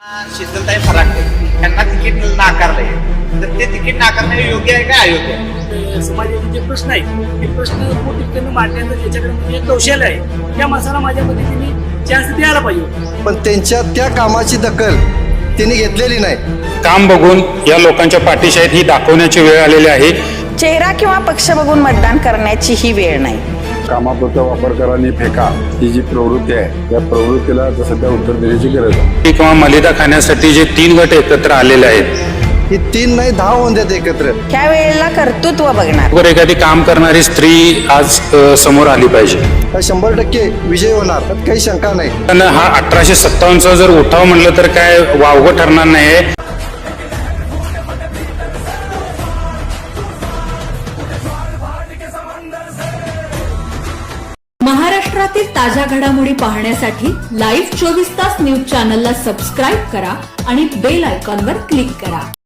शीतलताई फराटे यांना तिकीट नाकारलंय, तर ते तिकीट नाकारणे योग्य आहे का अयोग्य आहे? समाजाचे जे प्रश्न आहेत ते प्रश्न पूर्णपणे मांडण्याचं त्याच्याकडे म्हणजे कौशल्य आहे. त्या माणसाला माझ्या पद्धतीने चान्स द्यायला पाहिजे. पण त्यांच्या त्या कामाची दखल त्यांनी घेतलेली नाही. काम बघून या लोकांच्या पाठीशी आहेत ही दाखवण्याची वेळ आलेली आहे. चेहरा किंवा पक्ष बघून मतदान करण्याची ही वेळ नाही. कामापुरता वापर करा आणि फेका ही जी प्रवृत्ती आहे त्या प्रवृत्तीला सध्या उत्तर देण्याची गरज आहे. किंवा मलिदा खाण्यासाठी जे 3 गट एकत्र आलेले आहेत, ही 3 नाही 10 होऊन देत एकत्र. ह्या वेळेला कर्तृत्व बघणार. वर एखादी काम करणारी स्त्री आज समोर आली पाहिजे. हा 100% विजय होणार, त्यात काही शंका नाही. पण हा 1857 जर उठाव म्हणलं तर काय वावगं ठरणार नाही. महाराष्ट्रातील ताज्या घडामोडी पाहण्यासाठी लाईव्ह 24 तास न्यूज चॅनलला सबस्क्राईब करा आणि बेल आयकॉनवर क्लिक करा.